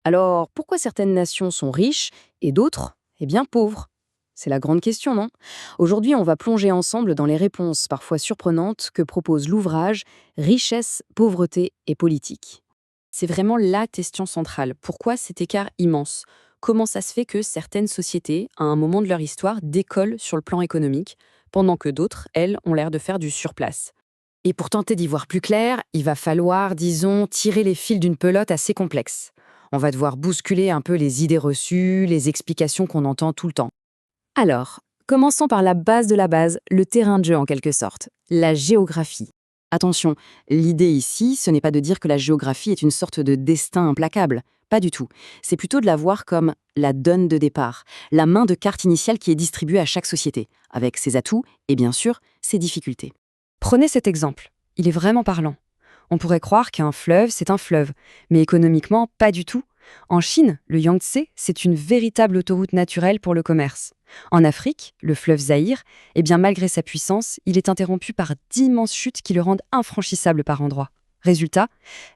Alors, pourquoi certaines nations sont riches et d'autres, eh bien, pauvres? C'est la grande question, non? Aujourd'hui, on va plonger ensemble dans les réponses parfois surprenantes que propose l'ouvrage Richesse, pauvreté et politique. C'est vraiment la question centrale. Pourquoi cet écart immense? Comment ça se fait que certaines sociétés, à un moment de leur histoire, décollent sur le plan économique, pendant que d'autres, elles, ont l'air de faire du surplace? Et pour tenter d'y voir plus clair, il va falloir, disons, tirer les fils d'une pelote assez complexe. On va devoir bousculer un peu les idées reçues, les explications qu'on entend tout le temps. Alors, commençons par la base de la base, le terrain de jeu en quelque sorte, la géographie. Attention, l'idée ici, ce n'est pas de dire que la géographie est une sorte de destin implacable. Pas du tout. C'est plutôt de la voir comme la donne de départ, la main de carte initiale qui est distribuée à chaque société, avec ses atouts et bien sûr ses difficultés. Prenez cet exemple. Il est vraiment parlant. On pourrait croire qu'un fleuve, c'est un fleuve, mais économiquement, pas du tout. En Chine, le Yangtze, c'est une véritable autoroute naturelle pour le commerce. En Afrique, le fleuve Zaïre, eh bien malgré sa puissance, il est interrompu par d'immenses chutes qui le rendent infranchissable par endroits. Résultat,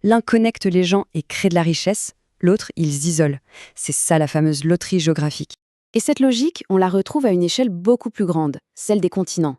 l'un connecte les gens et crée de la richesse, l'autre, ils isolent. C'est ça la fameuse loterie géographique. Et cette logique, on la retrouve à une échelle beaucoup plus grande, celle des continents.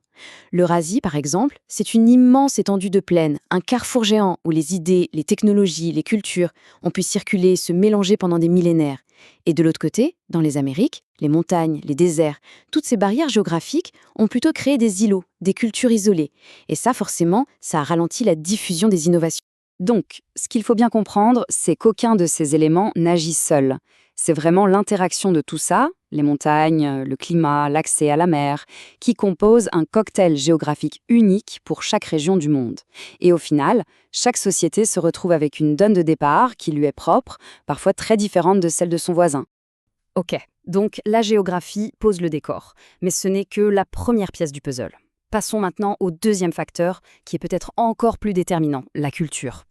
L'Eurasie, par exemple, c'est une immense étendue de plaine, un carrefour géant où les idées, les technologies, les cultures ont pu circuler, se mélanger pendant des millénaires. Et de l'autre côté, dans les Amériques, les montagnes, les déserts, toutes ces barrières géographiques ont plutôt créé des îlots, des cultures isolées. Et ça, forcément, ça a ralenti la diffusion des innovations. Donc, ce qu'il faut bien comprendre, c'est qu'aucun de ces éléments n'agit seul. C'est vraiment l'interaction de tout ça, les montagnes, le climat, l'accès à la mer, qui compose un cocktail géographique unique pour chaque région du monde. Et au final, chaque société se retrouve avec une donne de départ qui lui est propre, parfois très différente de celle de son voisin. Ok, donc la géographie pose le décor, mais ce n'est que la première pièce du puzzle. Passons maintenant au deuxième facteur, qui est peut-être encore plus déterminant, la culture.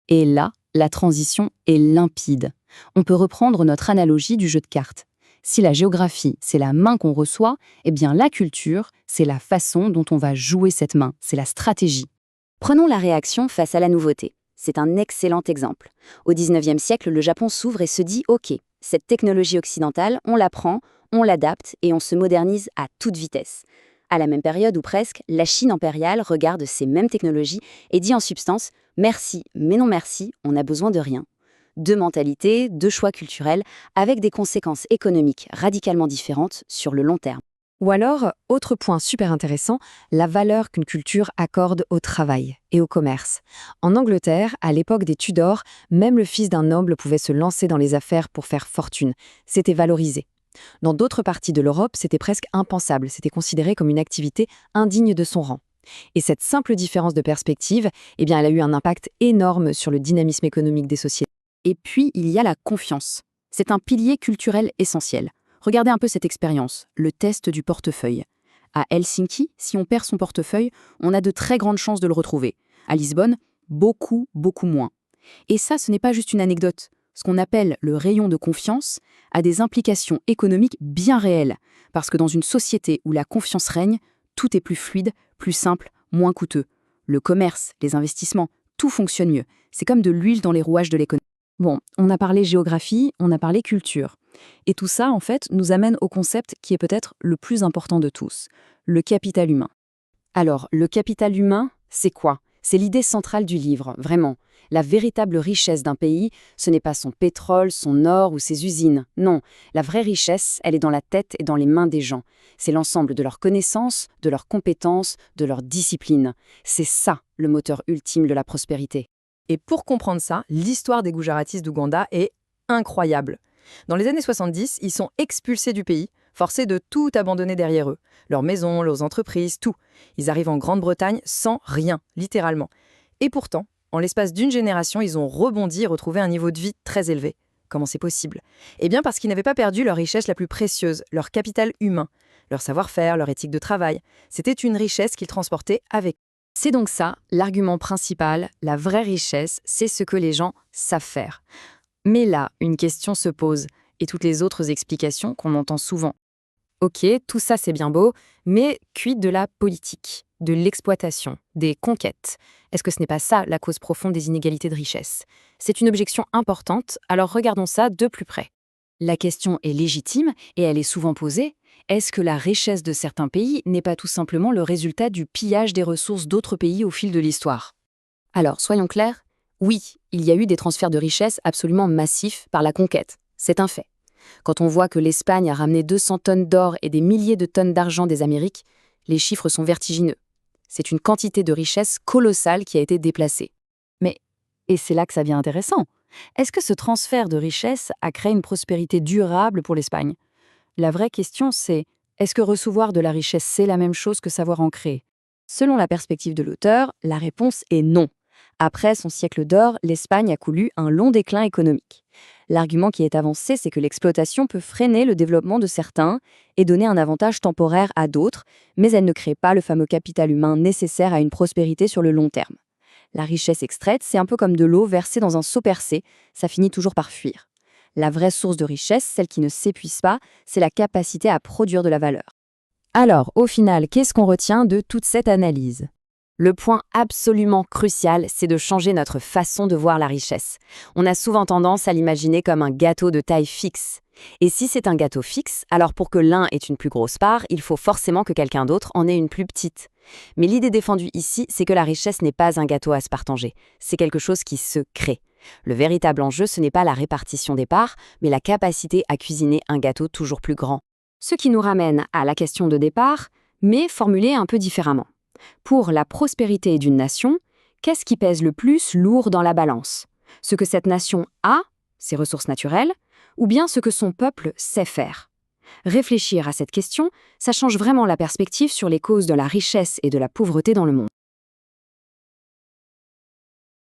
Et là, la transition est limpide. On peut reprendre notre analogie du jeu de cartes. Si la géographie, c'est la main qu'on reçoit, eh bien la culture, c'est la façon dont on va jouer cette main, c'est la stratégie. Prenons la réaction face à la nouveauté. C'est un excellent exemple. Au XIXe siècle, le Japon s'ouvre et se dit « Ok, cette technologie occidentale, on la prend, on l'adapte et on se modernise à toute vitesse ». À la même période ou presque, la Chine impériale regarde ces mêmes technologies et dit en substance « Merci, mais non merci, on a besoin de rien ». Deux mentalités, deux choix culturels, avec des conséquences économiques radicalement différentes sur le long terme. Ou alors, autre point super intéressant, la valeur qu'une culture accorde au travail et au commerce. En Angleterre, à l'époque des Tudors, même le fils d'un noble pouvait se lancer dans les affaires pour faire fortune. C'était valorisé. Dans d'autres parties de l'Europe, c'était presque impensable, c'était considéré comme une activité indigne de son rang. Et cette simple différence de perspective, eh bien, elle a eu un impact énorme sur le dynamisme économique des sociétés. Et puis, il y a la confiance. C'est un pilier culturel essentiel. Regardez un peu cette expérience, le test du portefeuille. À Helsinki, si on perd son portefeuille, on a de très grandes chances de le retrouver. À Lisbonne, beaucoup, beaucoup moins. Et ça, ce n'est pas juste une anecdote. Ce qu'on appelle le rayon de confiance a des implications économiques bien réelles, parce que dans une société où la confiance règne, tout est plus fluide, plus simple, moins coûteux. Le commerce, les investissements, tout fonctionne mieux. C'est comme de l'huile dans les rouages de l'économie. Bon, on a parlé géographie, on a parlé culture. Et tout ça, en fait, nous amène au concept qui est peut-être le plus important de tous, le capital humain. Alors, le capital humain, c'est quoi? C'est l'idée centrale du livre, vraiment. La véritable richesse d'un pays, ce n'est pas son pétrole, son or ou ses usines. Non, la vraie richesse, elle est dans la tête et dans les mains des gens. C'est l'ensemble de leurs connaissances, de leurs compétences, de leur discipline. C'est ça, le moteur ultime de la prospérité. Et pour comprendre ça, l'histoire des Gujaratis d'Ouganda est incroyable. Dans les années 70, ils sont expulsés du pays, forcés de tout abandonner derrière eux. Leurs maisons, leurs entreprises, tout. Ils arrivent en Grande-Bretagne sans rien, littéralement. Et pourtant, en l'espace d'une génération, ils ont rebondi et retrouvé un niveau de vie très élevé. Comment c'est possible? Eh bien parce qu'ils n'avaient pas perdu leur richesse la plus précieuse, leur capital humain, leur savoir-faire, leur éthique de travail. C'était une richesse qu'ils transportaient avec eux. C'est donc ça, l'argument principal, la vraie richesse, c'est ce que les gens savent faire. Mais là, une question se pose, et toutes les autres explications qu'on entend souvent. Ok, tout ça c'est bien beau, mais quid de la politique? de l'exploitation, des conquêtes. Est-ce que ce n'est pas ça la cause profonde des inégalités de richesse? C'est une objection importante, alors regardons ça de plus près. La question est légitime et elle est souvent posée. Est-ce que la richesse de certains pays n'est pas tout simplement le résultat du pillage des ressources d'autres pays au fil de l'histoire? Alors, soyons clairs, oui, il y a eu des transferts de richesse absolument massifs par la conquête. C'est un fait. Quand on voit que l'Espagne a ramené 200 tonnes d'or et des milliers de tonnes d'argent des Amériques, les chiffres sont vertigineux. C'est une quantité de richesse colossale qui a été déplacée. Et c'est là que ça devient intéressant. Est-ce que ce transfert de richesse a créé une prospérité durable pour l'Espagne? La vraie question, c'est est-ce que recevoir de la richesse, c'est la même chose que savoir en créer? Selon la perspective de l'auteur, la réponse est non. Après son siècle d'or, l'Espagne a connu un long déclin économique. L'argument qui est avancé, c'est que l'exploitation peut freiner le développement de certains et donner un avantage temporaire à d'autres, mais elle ne crée pas le fameux capital humain nécessaire à une prospérité sur le long terme. La richesse extraite, c'est un peu comme de l'eau versée dans un seau percé, ça finit toujours par fuir. La vraie source de richesse, celle qui ne s'épuise pas, c'est la capacité à produire de la valeur. Alors, au final, qu'est-ce qu'on retient de toute cette analyse? Le point absolument crucial, c'est de changer notre façon de voir la richesse. On a souvent tendance à l'imaginer comme un gâteau de taille fixe. Et si c'est un gâteau fixe, alors pour que l'un ait une plus grosse part, il faut forcément que quelqu'un d'autre en ait une plus petite. Mais l'idée défendue ici, c'est que la richesse n'est pas un gâteau à se partager, c'est quelque chose qui se crée. Le véritable enjeu, ce n'est pas la répartition des parts, mais la capacité à cuisiner un gâteau toujours plus grand. Ce qui nous ramène à la question de départ, mais formulée un peu différemment. Pour la prospérité d'une nation, qu'est-ce qui pèse le plus lourd dans la balance? Ce que cette nation a, ses ressources naturelles, ou bien ce que son peuple sait faire? Réfléchir à cette question, ça change vraiment la perspective sur les causes de la richesse et de la pauvreté dans le monde.